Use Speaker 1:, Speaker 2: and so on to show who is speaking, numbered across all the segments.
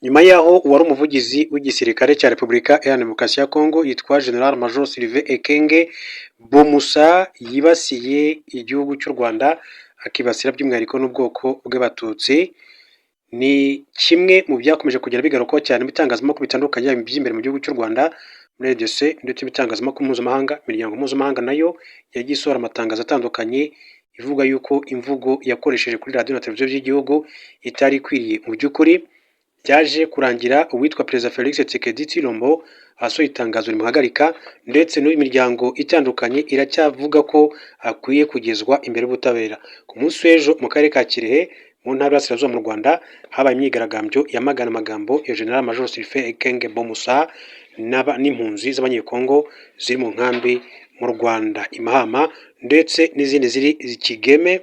Speaker 1: nyuma yaho uwari umuvugizi w'igisirikare cya Repubulika Iharanira Demokarasi ya Kongo yitwa General Major Sylvain Ekenge Bomusa yibasiye igihugu cy'u Rwanda akibasira by'umwihariko n'ubwoko bw'abatutsi. Ni kimwe mu byakomeje kugenda bigarukwaho cyane mu bitangazamakuru bitandukanye by'imbere mu gihugu cy'u Rwanda muri RDC ndetse n'ibitangazamakuru mpuzamahanga. Imiryango mpuzamahanga nayo yagiye isohora amatangazo atandukanye ivuga yuko imvugo yakoresheje kuri radiyo na televiziyo by'igihugu itari ikwiriye. Mu by'ukuri byaje kurangira uwitwa Perezida Felix Tshisekedi Tshilombo asohoye itangazo rimuhagarika, ndetse n'imiryango itandukanye iracyavuga ko akwiye kugezwa imbere y'ubutabera. Ku munsi w'ejo mu karere ka Kirehe mu ntara y'Iburasirazuba mu Rwanda habaye imyigaragambyo yamagana amagambo ya General Major Sylvain Ekenge Bomusa n'impunzi z'abanyekongo ziri mu nkambi mu Rwanda i Mahama, ndetse n'izindi ziri Kigeme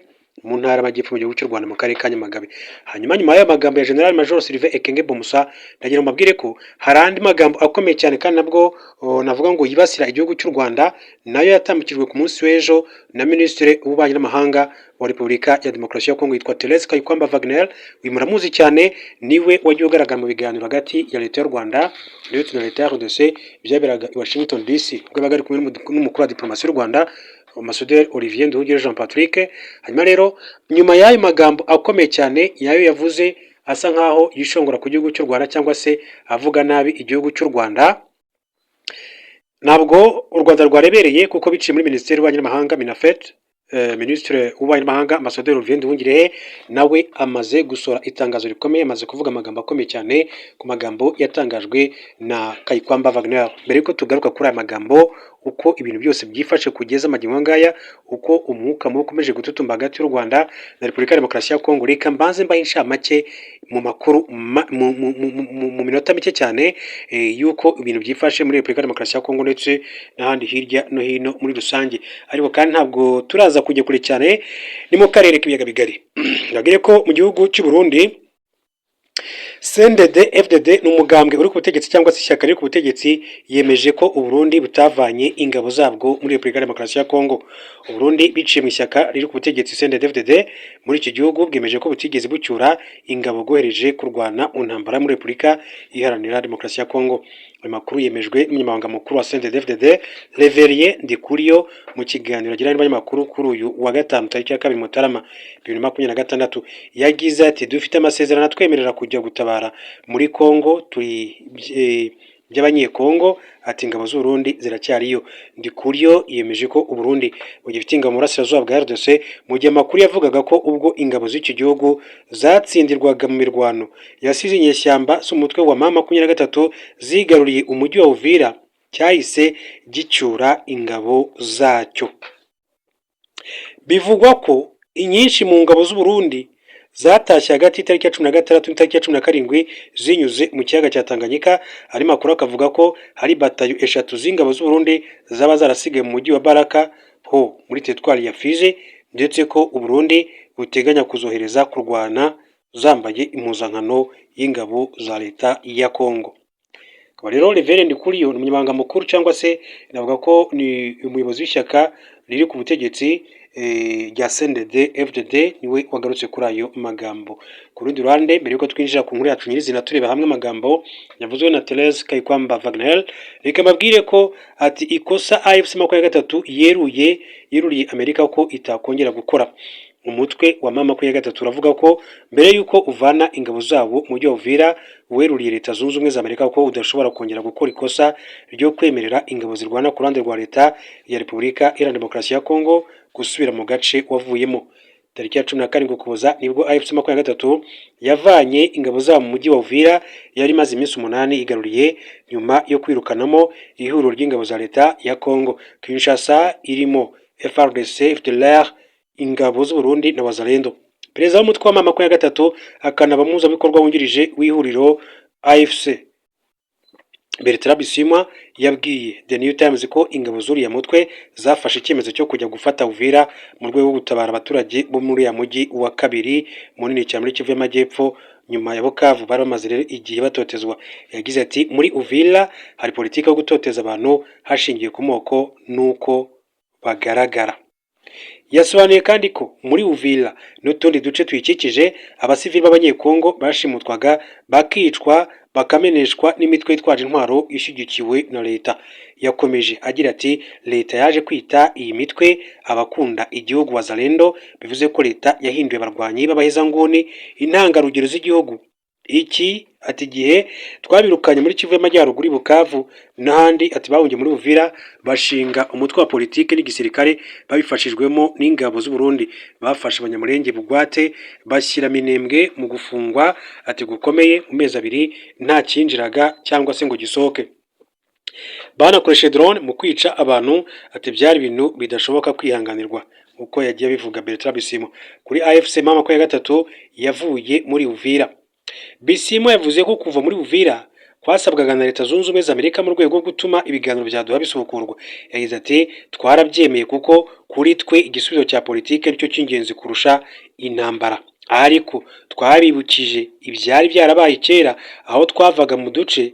Speaker 1: mu ntara y'Amajyepfo mu gihugu cy'u Rwanda mu karere ka Nyamagabe. Hanyuma nyuma y'ayo magambo ya General Major Sylvain Ekenge Bomusa, ndagira ngo mbabwire ko hari andi magambo akomeye cyane kandi nabwo navuga ngo yibasira igihugu cy'u Rwanda, nayo yatambukijwe ku munsi w'ejo na Minisitiri w'Ububanyi n'Amahanga wa Repubulika ya Demokarasi ya Kongo yitwa Thérèse Kayikwamba Wagner. Uyu muramuzi cyane, niwe wagiye ugaragara mu biganiro hagati ya leta y'u Rwanda ndetse na leta ya RDC byaberaga i Washington DC, ubwo yabaga ari kumwe n'umukuru wa diplomasi y'u Rwanda Ambassadeur Olivier Nduhungire Jean Patrick. Hanyuma rero nyuma y'ayo magambo akomeye cyane yayo yavuze asa nkaho yishongora ku gihugu cy'u Rwanda cyangwa se avuga nabi igihugu cy'u Rwanda, ntabwo u Rwanda rwarebereye kuko biciye muri Minisiteri y'Ububanyi n'Amahanga Minafet, Minisitiri w'Ububanyi n'Amahanga Ambassadeur Olivier Nduhungire nawe amaze gusora itangazo rikomeye, amaze kuvuga amagambo akomeye cyane ku magambo yatangajwe na Kayikwamba Wagner. Mbere yuko tugaruka kuri aya magambo uko ibintu byose byifashe kugeza magingo ngaya, uko umwuka mubi ukomeje gututumba hagati y'u Rwanda na Repubulika ya Demokarasi ya Kongo, reka mbanze mbahe inshamake mu makuru mu minota mike cyane yuko ibintu byifashe muri Repubulika ya Demokarasi ya Kongo ndetse n'ahandi hirya no hino muri rusange. Ariko kandi ntabwo turaza kujya kure cyane, ni mu karere k'ibiyaga bigari. Ndabwire ko mu gihugu cy'u Burundi CNDD FDD ni umugambwe uri ku butegetsi cyangwa se ishyaka riri ku butegetsi, yemeje ko u Burundi butavanye ingabo zabwo muri Repubulika ya Demokarasi ya Kongo. U Burundi biciye mu ishyaka riri ku butegetsi CNDD FDD muri iki gihugu bwemeje ko butigeze bucyura ingabo bwohereje kurwana mu ntambara muri Repubulika Iharanira Demokarasi ya Kongo. Ayo makuru yemejwe n'umunyamabanga mukuru wa CNDD FDD Reverien Ndikuriyo mu kiganiro agirana n'abanyamakuru kuri uyu wa gatanu tariki ya 2 Mutarama 2026. Yagize ati dufite amasezerano atwemerera kujya gutabara muri Kongo turi by'abanyekongo, ati ingabo z'u Burundi ziracyariyo. Ndikuriyo yemeje ko u Burundi bugifite ingabo mu burasirazuba bwa RDC, mu gihe amakuru yavugaga ko ubwo ingabo z'iki gihugu zatsindirwaga mu mirwano yasize inyeshyamba z'umutwe wa M23 zigaruriye umujyi wa Uvira cyahise gicyura ingabo zacyo. Bivugwa ko inyinshi mu ngabo z'u Burundi zatashye hagati y'itariki ya 16 n'itariki ya 17 zinyuze mu kiyaga cya Tanganyika. Ari makuru akavuga ko hari batayo eshatu z'ingabo z'u Burundi zaba zarasigaye mu mujyi wa Baraka ho muri teritwari ya Fizi, ndetse ko u Burundi buteganya kuzohereza kurwana zambaye impuzankano y'ingabo za leta ya Kongo. Akaba rero Reverend Ndikuriyo ni umunyamabanga mukuru cyangwa se navuga ko ni umuyobozi w'ishyaka riri ku butegetsi rya CNDD FDD, niwe wagarutse kuri ayo magambo. Ku rundi ruhande, mbere yuko twinjira ku nkuru yacu nyirizina tureba hamwe amagambo yavuzwe na Thérèse Kayikwamba Wagner, reka mbabwire ko ati ikosa AFC 23 yeruriye Amerika ko itakongera gukora. Umutwe wa M23 uravuga ko mbere yuko uvana ingabo zabo mu mujyi wa Uvira weruriye leta zunze ubumwe za Amerika ko udashobora kongera gukora ikosa ryo kwemerera ingabo zirwana ku ruhande rwa leta ya Repubulika Iharanira Demokarasi ya Kongo gusubira mu gace wavuyemo. Tariki ya 17 Ukuboza nibwo AFC 23 yavanye ingabo zabo mu mujyi wa Uvira yari maze iminsi 8 igaruriye nyuma yo kwirukanamo ihuriro ry'ingabo za leta ya Kongo. Kinshasa irimo FARDC, FDLR, ingabo z'u Burundi na Wazalendo. Perezida w'umutwe wa M23 akanaba muzabikorwa wungirije w'ihuriro AFC Bertrand Bisimwa yabwiye The New Times ko ingabo z'uriya mutwe zafashe icyemezo cyo kujya gufata Uvira mu rwego rwo gutabara abaturage bo muri ya mujyi wa kabiri munini cyane muri Kivu y'Amajyepfo nyuma ya Bukavu bari bamaze rero igihe batotezwa. Yagize ati muri Uvira hari politiki yo gutoteza abantu hashingiye ku moko nuko bagaragara. Yasobanuye kandi ko muri Uvira n'utundi duce tuyikikije abasivili b'abanyekongo bashimutwaga bakicwa bakameneshwa n'imitwe yitwaje intwaro ishyigikiwe na leta. Yakomeje agira ati leta yaje kwita iyi mitwe abakunda igihugu wazalendo, bivuze ko leta yahinduye abarwanyi b'abahezanguni intangarugero z'igihugu. Iki ati igihe twabirukanye muri Kivu y'Amajyaruguru, Bukavu n'ahandi, ati bahungiye muri Uvira bashinga umutwe wa politike n'igisirikare babifashijwemo n'ingabo z'u Burundi. Bafashe abanyamurenge bugwate bashyira Minembwe mu gufungwa ati gukomeye mu mezi abiri nta cyinjiraga cyangwa se ngo gisohoke. Banakoresheje drone mu kwica abantu ati byari ibintu bidashoboka kwihanganirwa, uko yagiye bivuga Bertrand Bisimwa. Kuri AFC M23 yavuye muri Uvira. Bisimwa yavuze ko kuva muri Uvira kwasabwaga na Leta Zunze Ubumwe za Amerika mu rwego rwo gutuma ibiganiro bya Doha bisubukurwa. Yagize ati twarabyemeye kuko kuri twe igisubizo cya politike nicyo cy'ingenzi kurusha intambara, ariko twabibukije ibyari byarabaye kera aho twavaga mu duce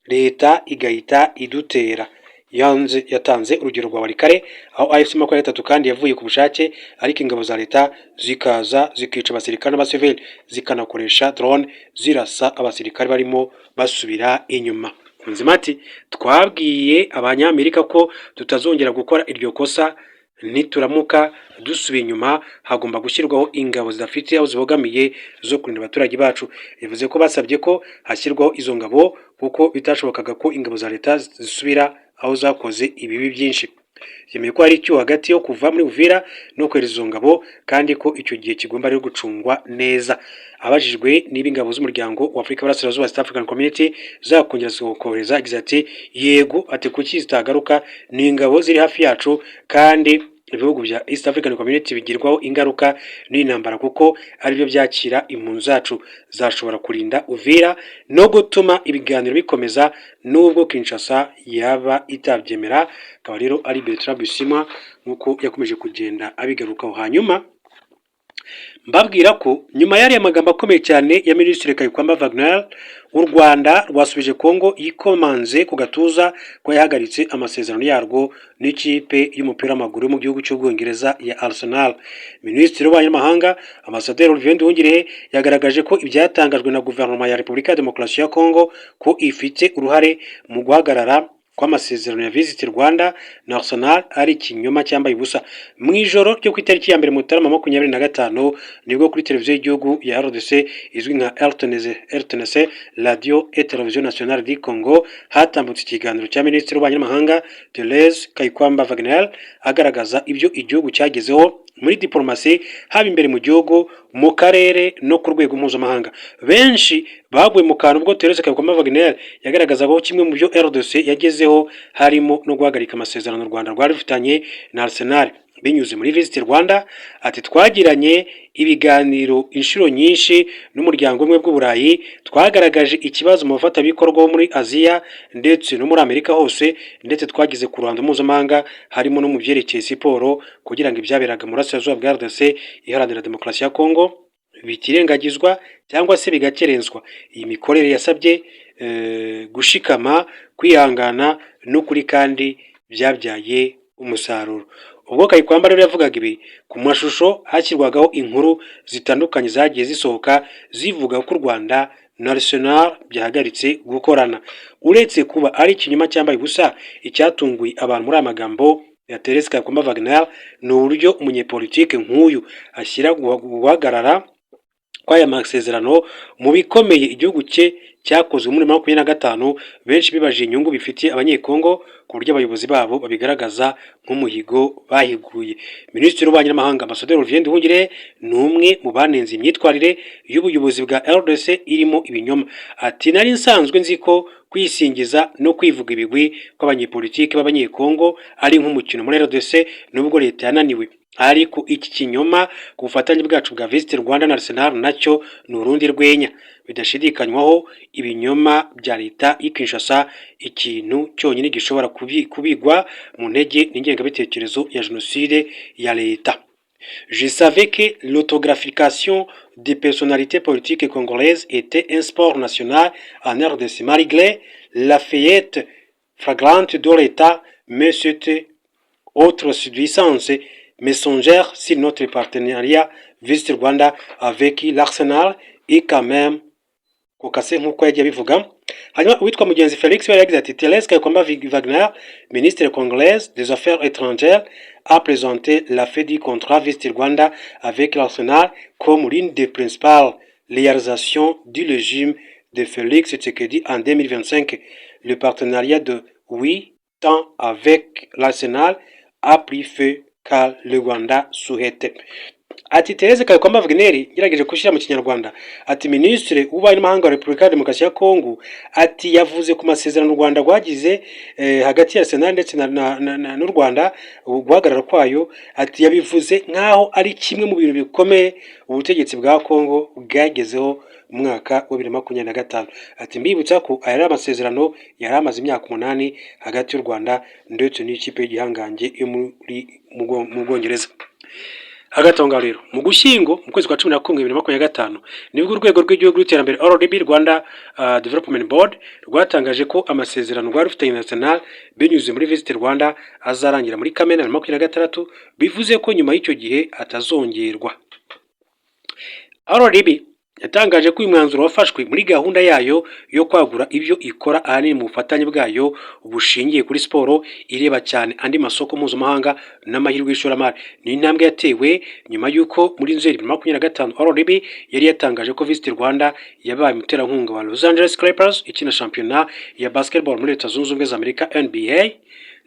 Speaker 1: leta igahita idutera. Yatanze urugero rwa Warikare aho AFC M23 kandi yavuye ku bushake, ariko ingabo za leta zikaza zikica abasirikare n'abasivili zikanakoresha drone zirasa abasirikare barimo basubira inyuma. Nzima ati twabwiye abanyamerika ko tutazongera gukora iryo kosa, nituramuka dusubiye inyuma hagomba gushyirwaho ingabo zidafite aho zibogamiye zo kurinda abaturage bacu. Yavuze ko basabye ko hashyirwaho izo ngabo kuko bitashobokaga ko ingabo za leta zisubira aho zakoze ibibi byinshi. Yemeye ko hari icyo hagati yo kuva muri Uvira no kohereza izo ngabo kandi ko icyo gihe kigomba rero gucungwa neza. Abajijwe niba ingabo z'umuryango wa Afurika y'Iburasirazuba East African Community zakongera kohereza, agize ati yego, ati kuki zitagaruka, ni ingabo ziri hafi yacu kandi ibihugu bya East African Community bigirwaho ingaruka n'intambara kuko ari byo byakira impunzi zacu. Zashobora kurinda Uvira no gutuma ibiganiro bikomeza nubwo Kinshasa yaba itabyemera. Akaba rero ari Bertrand Bisimwa nk'uko yakomeje kugenda abigarukaho. Hanyuma mbabwira ko nyuma y'ariya magambo akomeye cyane ya Minisitiri Kayumba Wagner, u Rwanda rwasubije Kongo yikomanze ku gatuza ko yahagaritse amasezerano yarwo n'ikipe y'umupira w'amaguru mu gihugu cy'Ubwongereza ya Arsenal. Minisitiri w'Ububanyi n'Amahanga Ambasaderi Olivier Nduhungirehe yagaragaje ko ibyatangajwe na Guverinoma ya Repubulika ya Demokarasi ya Kongo ko ifite uruhare mu guhagarara kw'amasezerano ya Visit Rwanda na Arsenal ari ikinyoma cyambaye ubusa. Mu ijoro ryo ku itariki ya mbere Mutarama 2025 nibwo kuri televiziyo y'igihugu ya RDC izwi nka RTNC Radio et Television Nationale du Congo hatambutse ikiganiro cya Minisitiri w'Ububanyi n'Amahanga Thérèse Kayumba Wagner agaragaza ibyo igihugu cyagezeho muri diplomasi, haba imbere mu gihugu, mu karere no ku rwego mpuzamahanga. Benshi baguye mu kantu ubwo Thérèse Kayumba Wagner yagaragazaga ko kimwe mu byo RDC yagezeho harimo no guhagarika amasezerano u Rwanda rwari rufitanye na Arsenal binyuze muri Visit Rwanda. Ati twagiranye ibiganiro inshuro nyinshi n'umuryango umwe bw'Uburayi, twagaragaje ikibazo mu bafatabikorwa muri Aziya ndetse no muri Amerika hose, ndetse twagize ku ruhando mpuzamahanga harimo no mu byerekeye siporo kugira ngo ibyaberaga mu burasirazuba bwa RDC iharanira demokarasi ya Kongo bitirengagizwa cyangwa se bigakerenswa. Iyi mikorere yasabye gushikama, kwihangana n'ukuri kandi byabyaye umusaruro. Ubwo Kayumba rero yavugaga ibi ku mashusho hashyirwagaho inkuru zitandukanye zagiye zisohoka zivuga ko u Rwanda na Arsenal byahagaritse gukorana. Uretse kuba ari ikinyoma cyambaye ubusa, icyatunguye abantu muri amagambo ya Thérèse Kayumba Wagner ni uburyo umunyepolitike nk'uyu ashyira guhagarara kw'aya masezerano mu bikomeye igihugu cye cyakozwe muri 2025. Benshi bibajije inyungu bifitiye abanyekongo ku buryo abayobozi babo babigaragaza nk'umuhigo bahiguye. Minisitiri w'Ububanyi n'Amahanga Ambasaderi Olivier Nduhungirehe ni umwe mu banenze imyitwarire y'ubuyobozi bwa RDC irimo ibinyoma. Ati nari nsanzwe nzi ko kwisingiza no kwivuga ibigwi kw'abanyepolitike b'abanyekongo ari nk'umukino muri RDC nubwo leta yananiwe, ariko iki kinyoma ku bufatanye bwacu bwa Visit Rwanda na Arsenal nacyo ni urundi rwenya. Bidashidikanywaho ibinyoma bya leta y'Kinshasa, ikintu cyonyine gishobora kubigwa mu ntege n'ingengabitekerezo ya jenoside ya leta. Je savais que l'autographication des personnalités politiques congolaises était un sport national en RDC malgré la faillite flagrante de l'État, mais cette autre subsistance mensongère si notre partenariat Visit Rwanda avec l'Arsenal est quand même kukase nk'uko yagiye bivuga. Hanyuma uwitwa Mugenzi Felix we yagize ati Thérèse Kayikwamba Wagner, ministre congolaise des Affaires étrangères, a présenté la fait du contrat Visit Rwanda avec l'Arsenal comme l'une des principales réalisations du régime de Félix Tshisekedi en 2025. Le partenariat de 8 ans avec l'Arsenal a pris feu car le Rwanda souhaitait. Ati Thérèse Kayikwamba Wagner yagerageje gushyira mu kinyarwanda ati Minisitiri w'Ububanyi n'Amahanga wa Repubulika ya Demokarasi ya Kongo ati yavuze ku masezerano u Rwanda rwagize hagati ya Arsenal ndetse n'u Rwanda guhagarara kwayo, ati yabivuze nk'aho ari kimwe mu bintu bikomeye ubutegetsi bwa Kongo bwagezeho mu mwaka wa 2025. Ati mbibutsa ko aya ari amasezerano yari amaze imyaka 8 hagati y'u Rwanda ndetse n'ikipe y'igihangange yo mu Bwongereza. Agatonga rero mu Gushyingo mu kwezi kwa 11 2025 nibwo urwego rw'igihugu rw'iterambere RDB Rwanda Development Board rwatangaje ko amasezerano rwari rufitanye na Arsenal binyuze muri Visit Rwanda azarangira muri Kamena 2026, bivuze ko nyuma y'icyo gihe atazongerwa. RDB yatangaje ko uyu mwanzuro wafashwe muri gahunda yayo yo kwagura ibyo ikora ahanini mu bufatanye bwayo bushingiye kuri siporo ireba cyane andi masoko mpuzamahanga n'amahirwe y'ishoramari. Ni intambwe yatewe nyuma y'uko muri Nzeri 2025 RDB yari yatangaje ko Visit Rwanda yabaye umuterankunga wa Los Angeles Clippers ikina shampiyona ya basketball muri Leta Zunze Ubumwe za Amerika NBA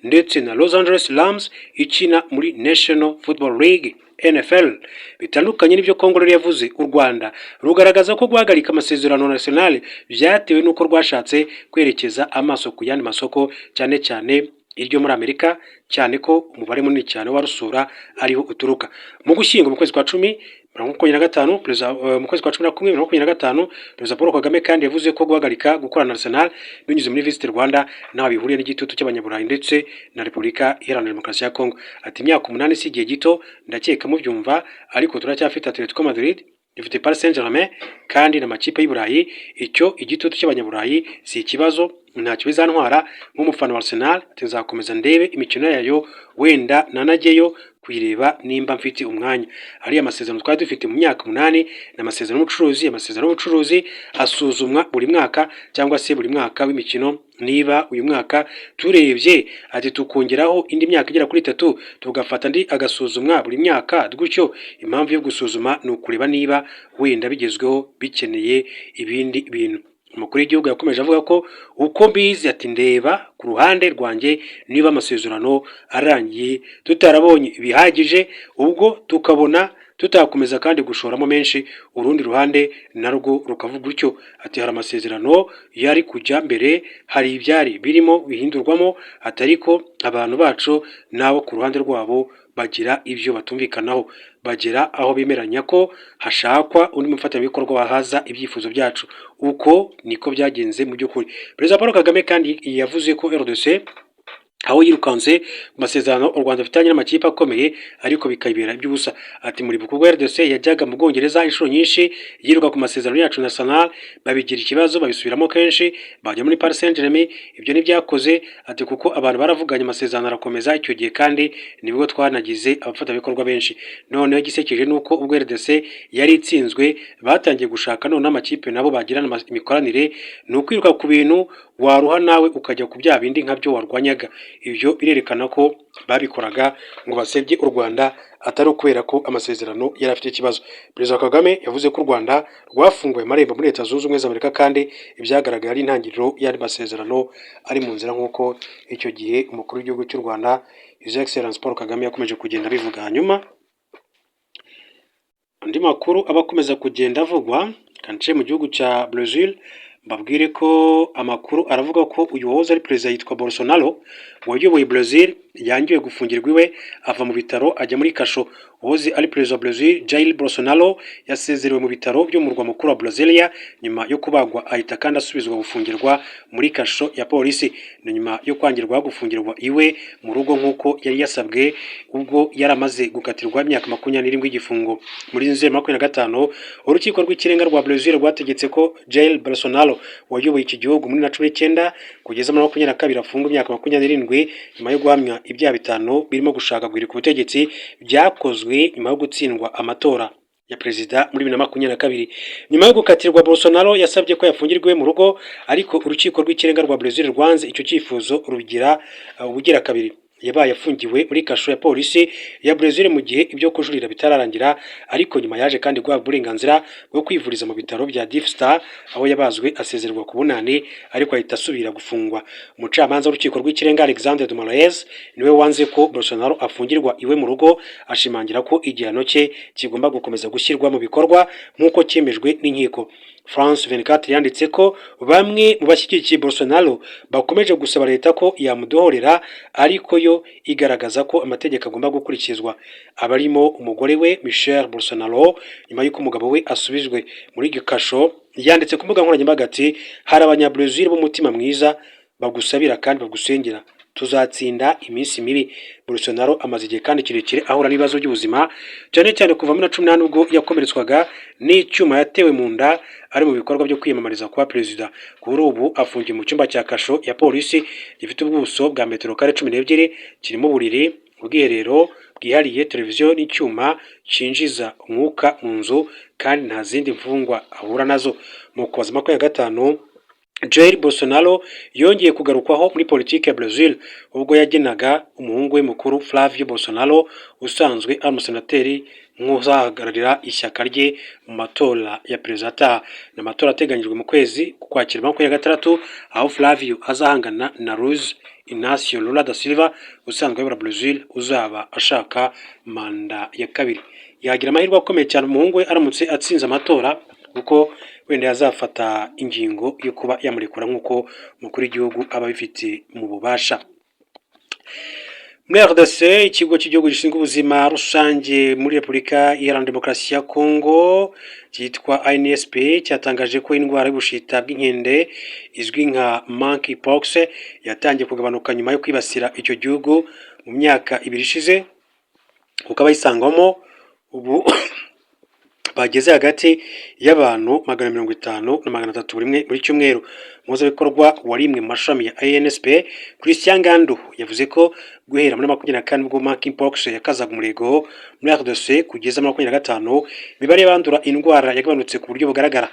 Speaker 1: ndetse na Los Angeles Rams ikina muri National Football League NFL. Bitandukanye n'ibyo Kongo rero yavuze, u Rwanda rugaragaza ko guhagarika amasezerano national byatewe n'uko rwashatse kwerekeza amaso ku yandi masoko cyane cyane iryo muri Amerika, cyane ko umubare munini cyane warusura ariho uturuka. Mu Gushyingo mu kwezi kwa 10 2025 perezida mu kwezi kwa 11 2025 perezida Paul Kagame kandi yavuze ko guhagarika gukorana na Arsenal binyuze muri Visit Rwanda naho bihuriye n'igitutu cy'abanyaburayi ndetse na Repubulika Iharanira Demokarasi ya Kongo. Ati imyaka 8 si igihe gito ndakeka mubyumva, ariko turacyafite Atletico Madrid, dufite Paris Saint-Germain kandi n'amakipe y'Iburayi. Icyo igitutu cy'abanyaburayi si ikibazo, ntacyo bizantwara nk'umufana wa Arsenal. Tuzakomeza ndebe imikino yayo, wenda nanajyeyo kuyireba nimba mfite umwanya. Ari amasezerano twari dufite mu myaka 8 n'amasezerano y'ubucuruzi. Amasezerano y'ubucuruzi asuzumwa buri mwaka cyangwa se buri mwaka w'imikino. Niba uyu mwaka turebye ati tukongeraho indi myaka igera kuri 3 tugafata ndi agasuzumwa buri myaka, gutyo impamvu yo gusuzuma ni ukureba niba wenda bigezweho bikeneye ibindi bintu. Umukuru w'igihugu yakomeje avuga ko uko mbizi ati ndeba ku ruhande rwanjye niba amasezerano arangiye tutarabonye bihagije, ubwo tukabona tutakomeza kandi gushoramo menshi, urundi ruhande narwo rukavuga gutyo ati hari amasezerano yari kujya mbere, hari ibyari birimo bihindurwamo, atariko abantu bacu nabo ku ruhande rwabo bagira ibyo batumvikanaho, bagera aho bemeranya ko hashakwa undi mufatanyabikorwa wahaza ibyifuzo byacu. Uko niko byagenze mu by'ukuri. Perezida Paul Kagame kandi yavuze ko RDC aho yirukanse ku masezerano u Rwanda rufitanye n'amakipe akomeye ariko bikayibera iby'ubusa. Ati muri bukugo RDC yajyaga mu Bwongereza inshuro nyinshi yiruka ku masezerano yacu na Arsenal, babigira ikibazo babisubiramo kenshi, bajya muri Paris Saint-Germain, ibyo ntibyakoze. Ati kuko abantu baravuganye amasezerano arakomeza icyo gihe kandi nibwo twanagize abafatanyabikorwa benshi. Noneho gisekeje nuko ubwo RDC yari itsinzwe batangiye gushaka none amakipe nabo bagirana imikoranire, ni ukwiruka ku bintu waruha nawe ukajya ku bya bindi nkabyo warwanyaga. Ibyo birerekana ko babikoraga ngo basebye u Rwanda atari ukubera ko amasezerano yari afite ikibazo. Perezida Kagame yavuze ko u Rwanda rwafunguye amarembo muri Leta Zunze Ubumwe za Amerika kandi ibyagaragaye ari intangiriro y'andi masezerano ari mu nzira, nk'uko icyo gihe umukuru w'igihugu cy'u Rwanda His Excellency Paul Kagame yakomeje kugenda abivuga. Hanyuma andi makuru abakomeza kugenda avugwa kance mu gihugu cya Brazil, mbabwire ko amakuru aravuga ko uyu wahoze ari perezida yitwa Bolsonaro wayoboye Brazil yangiwe gufungirwa iwe, ava mu bitaro ajya muri kasho. Uwahoze ari perezida wa Brazil Jair Bolsonaro yasezerewe mu bitaro byo mu murwa mukuru wa Brasilia nyuma yo kubagwa, ahita kandi asubizwa gufungirwa muri kasho ya polisi, na nyuma yo kwangirwa gufungirwa iwe mu rugo nk'uko yari yasabwe ubwo yaramaze gukatirwa imyaka 27 y'igifungo. Muri Nzeri 2025 urukiko rw'ikirenga rwa Brazil rwategetse ko Jair Bolsonaro wayoboye iki gihugu muri 2019 kugeza muri 2022 afungwa imyaka 27 nyuma yo guhamya ibyaha bitanu birimo gushaka guhirika ubutegetsi byakozwe nyuma yo gutsindwa amatora ya perezida muri 2022. Nyuma yo gukatirwa, Bolsonaro yasabye ko yafungirwe mu rugo, ariko urukiko rw'ikirenga rwa Brazil rwanze icyo cyifuzo rubigira ubugira kabiri. Yabaye afungiwe muri kasho ya polisi ya Brazil mu gihe ibyo kujurira bitararangira, ariko nyuma yaje kandi guhabwa uburenganzira bwo kwivuriza mu bitaro bya Deaf Star, aho yabazwe asezererwa ku bunani, ariko ahita asubira gufungwa. Umucamanza w'urukiko rw'ikirenga Alexandre de Moraes niwe wanze ko Bolsonaro afungirwa iwe mu rugo, ashimangira ko igihano cye kigomba gukomeza gushyirwa mu bikorwa nk'uko cyemejwe n'inkiko. France 24 yanditse ko bamwe mu bashyigikiye Bolsonaro bakomeje gusaba leta ko yamudohorera, ariko yo igaragaza ko amategeko agomba gukurikizwa. Abarimo umugore we Michelle Bolsonaro, nyuma y'uko umugabo we asubijwe muri gikasho, yanditse ku mbuga nkoranyambaga ati hari abanyabrazil b'umutima mwiza bagusabira kandi bagusengera, tuzatsinda iminsi mibi. Bolsonaro amaze igihe kandi kirekire ahura n'ibibazo by'ubuzima, cyane cyane kuva muri 2018 ubwo yakomeretswaga n'icyuma yatewe mu nda ari mu bikorwa byo kwiyamamariza kuba perezida. Kuri ubu afungiye mu cyumba cya kasho ya polisi gifite ubuso bwa metero kare 12, kirimo uburiri, ubwiherero bwihariye, televiziyo n'icyuma cyinjiza umwuka mu nzu, kandi nta zindi mfungwa ahura nazo. Mu Ukuboza 2025 Jair Bolsonaro yongeye kugarukwaho muri politiki ya Brazil ubwo yagenaga umuhungu we mukuru Flavio Bolsonaro, usanzwe ari umusenateri, nk'uzahagararira ishyaka rye mu matora ya perezida. Ni amatora ateganyijwe mu kwezi Ukwakira 2026, aho Flavio azahangana na Luiz Inácio Lula da Silva usanzwe ayobora Brazil, uzaba ashaka manda ya kabiri. Yagira amahirwe akomeye cyane umuhungu we aramutse atsinze amatora, kuko wenda yazafata ingingo yo kuba yamurekura nk'uko umukuru w'igihugu aba bifite mu bubasha. Muri RDC, ikigo cy'igihugu gishinzwe ubuzima rusange muri Repubulika Iharanira Demokarasi ya Kongo cyitwa INSP cyatangaje ko indwara y'ubushita bw'inkende izwi nka monkeypox yatangiye kugabanuka nyuma yo kwibasira icyo gihugu mu myaka 2 ishize, kuko abayisangamo ubu bageze hagati y'abantu 150 na 300 buri cyumweru. Umuhuzabikorwa wa rimwe mu mashami ya INSP, Christian Gandu, yavuze ko guhera muri 2024 ubwo monkeypox yakazaga umurego muri RDC kugeza muri 2025 imibare y'abandura indwara yagabanutse ku buryo bugaragara.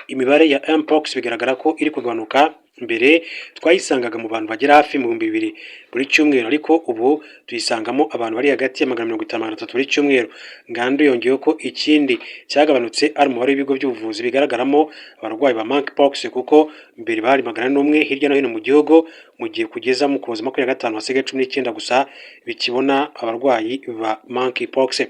Speaker 1: Imibare ya mpox bigaragara ko iri kugabanuka. Mbere twayisangaga mu bantu bagera hafi mu 200 buri cyumweru, ariko ubu tuyisangamo abantu bari hagati ya 150 na 300 buri cyumweru. Ngandu yongeyeho ko ikindi cyagabanutse ari umubare w'ibigo by'ubuvuzi bigaragaramo abarwayi ba monkeypox, kuko mbere bari 101 hirya no hino mu gihugu, mu gihe kugeza mu Ukuboza 2025 hasigaye 19 gusa bikibona abarwayi ba monkeypox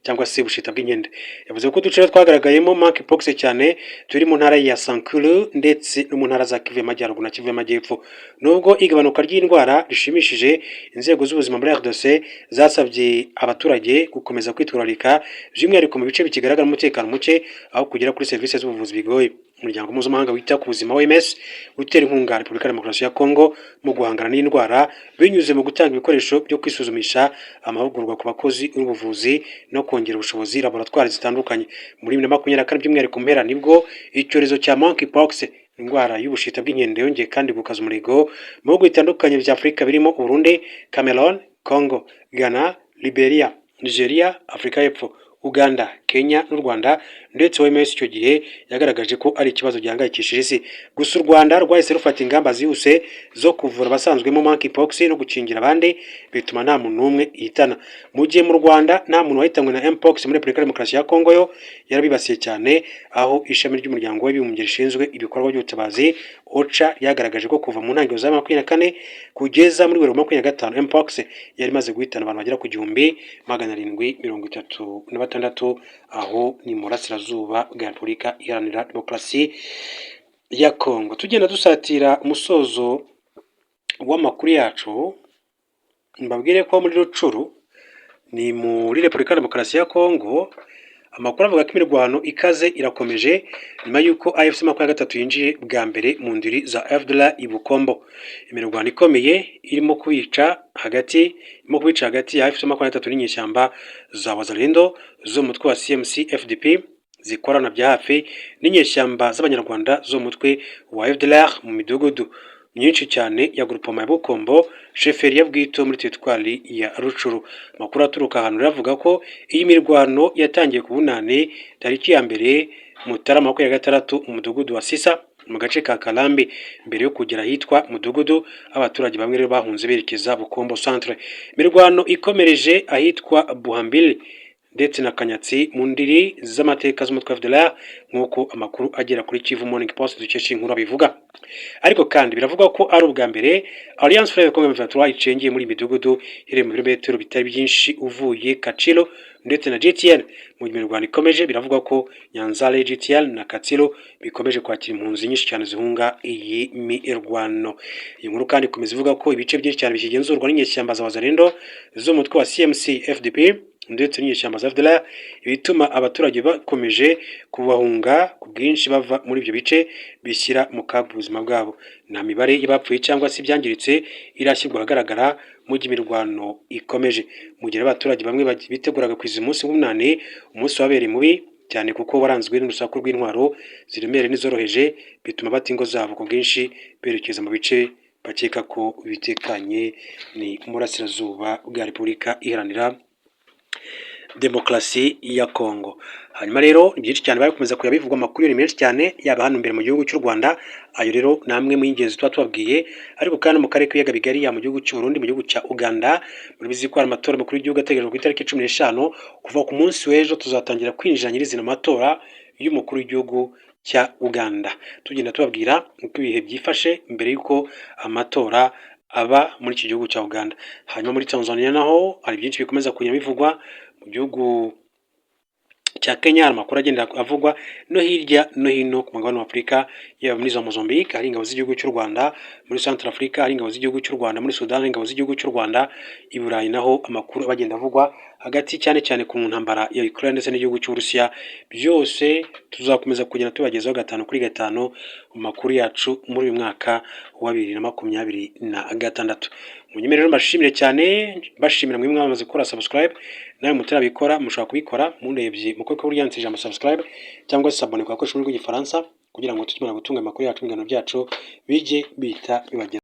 Speaker 1: cyangwa se ubushita bw'inkende. Yavuze ko uduce twagaragayemo monkeypox cyane turi mu ntara ya Sankuru ndetse no mu ntara za Kivu y'Amajyaruguru na Kivu y'Amajyepfo. Nubwo igabanuka ry'indwara rishimishije, inzego z'ubuzima muri RDC zasabye abaturage gukomeza kwitwararika, by'umwihariko mu bice bikigaragara umutekano muke, aho kugera kuri serivisi z'ubuvuzi bigoye. Umuryango mpuzamahanga wita ku buzima OMS utera inkunga Repubulika ya Demokarasi ya Kongo mu guhangana n'indwara binyuze mu gutanga ibikoresho byo kwisuzumisha, amahugurwa ku bakozi n'ubuvuzi no kongera ubushobozi laboratwari zitandukanye. Muri 2024 by'umwihariko mpera nibwo icyorezo cya monkeypox, indwara y'ubushita bw'inkende, yongeye kandi gukaza umurego mu bihugu bitandukanye bya Afurika birimo Burundi, Cameroon, Congo, Ghana, Liberia, Nigeria, Afurika y'Epfo, Uganda, Kenya n'u Rwanda, ndetse OMS icyo gihe yagaragaje ko ari ikibazo gihangayikishije isi. Gusa u Rwanda rwahise rufata ingamba zihuse zo kuvura abasanzwemo monkeypox no gukingira abandi, bituma nta muntu n'umwe ihitana. Mu gihe mu Rwanda nta muntu wahitanywe na mpox, muri Repubulika ya Demokarasi ya Kongo yo yarabibasiye cyane, aho ishami ry'umuryango w'abibumbye rishinzwe ibikorwa by'ubutabazi OCHA ryagaragaje ko kuva mu ntangiriro za 2024 kugeza muri 2025 mpox yari imaze guhitana abantu bagera ku 1736, aho ni mu burasirazuba bwa Repubulika Iharanira Demokarasi ya Kongo. Tugenda dusatira umusozo w'amakuru yacu, mbabwire ko muri Rucuru ni muri Repubulika ya Demokarasi ya Kongo amakuru avuga ko imirwano ikaze irakomeje nyuma y'uko AFC 23 yinjiye bwa mbere mu ndiri za FDLR i Bukombo. Imirwano ikomeye irimo kubica hagati ya AFC 23 n'inyeshyamba za Wazalendo zo mutwe wa CMC FDP zikorana bya hafi n'inyeshyamba z'abanyarwanda zo mutwe wa FDLR mu midugudu. myinshi cyane ya groupement ya Bukombo sheferi ya Bwito muri teritwari ya Rucuru. Amakuru aturuka ahantu ravuga ko iyi mirwano yatangiye ku bunane tariki ya mbere Mutarama 26 umudugudu wa Sisa mu gace ka Kalambi mbere yo kugera hitwa mudugudu abaturage bamwe rero bahunze berekeza Bukombo centre. Mirwano ikomereje ahitwa Buhambili ndetse na Kanyatsi mu ndiri z'amateka z'umutwe wa FDLR nk'uko amakuru agera kuri Kivu Morning Post dukesha inkuru bivuga. Ariko kandi biravugwa ko ari ubwa mbere Alliance Fleuve Congo M23 icengeye muri midugudu iri mu birometero bitari byinshi uvuye Kacilo ndetse na GTL. Mu mirwano ikomeje biravugwa ko Nyanzale, GTL na Katsilo bikomeje kwakira impunzi nyinshi cyane zihunga iyi mirwano. Iyi nkuru kandi ikomeza ivuga ko ibice byinshi cyane bikigenzurwa n'inyeshyamba za Wazalendo zo mutwe wa CMC FDP ndetse n'inyeshyamba za FDLR, bituma abaturage bakomeje kubahunga ku bwinshi bava muri ibyo bice bishyira mu kaga ubuzima bwabo. Nta mibare y'abapfuye cyangwa se ibyangiritse irashyirwa ahagaragara mu gihe imirwano ikomeje. Mu gihe abaturage bamwe biteguraga kwiza umunsi w'umunane, umunsi wabereye mubi cyane kuko waranzwe n'urusaku rw'intwaro ziremere n'izoroheje, bituma bata ingo zabo ku bwinshi berekeza mu bice bakeka ko bitekanye ni umurasirazuba bwa Repubulika Iharanira Demokarasi ya Kongo. Hanyuma rero byinshi cyane bakomeza kuya bivugwa amakuru ni menshi cyane yaba hano imbere mu gihugu cy'u Rwanda, ayo rero namwe mu ingenzi twabwiye, ariko kandi mu karere k'ibiyaga bigari ya mu gihugu cy'u Burundi, mu gihugu cya Uganda muri biziko amatora makuru y'igihugu ategerejwe ku itariki 15 kuva ku munsi w'ejo tuzatangira kwinjira nyirizina amatora y'umukuru w'igihugu cya Uganda. Tugenda tubabwira uko ibihe byifashe mbere y'uko amatora aba muri iki gihugu cya Uganda. Hanyuma muri Tanzania naho hari byinshi bikomeza kujya bivugwa. Mu gihugu cya Kenya amakuru agenda avugwa no hirya no hino ku mugabane wa Afurika, yaba muri Mozambique hari ingabo z'igihugu cy'u Rwanda, muri Central Africa hari ingabo z'igihugu cy'u Rwanda, muri Sudan ingabo z'igihugu cy'u Rwanda, i Burayi naho amakuru bagenda avugwa hagati cyane cyane ku ntambara ya Ukraine ndetse n'igihugu cy'Uburusiya. Byose tuzakomeza kugenda tubagezaho 5 kuri 5 mu makuru yacu muri uyu mwaka wa 2026. Munyemerero mbashimire cyane, bashimira mwe mwamaze gukora subscribe, nawe mutarabikora mushobora kubikora murebye mu kweko buryanse ijambo subscribe cyangwa se abone kwa koshuri rw'igifaransa kugira ngo tujye gutunga amakuru yacu n'ingano byacu bije bita bibagera.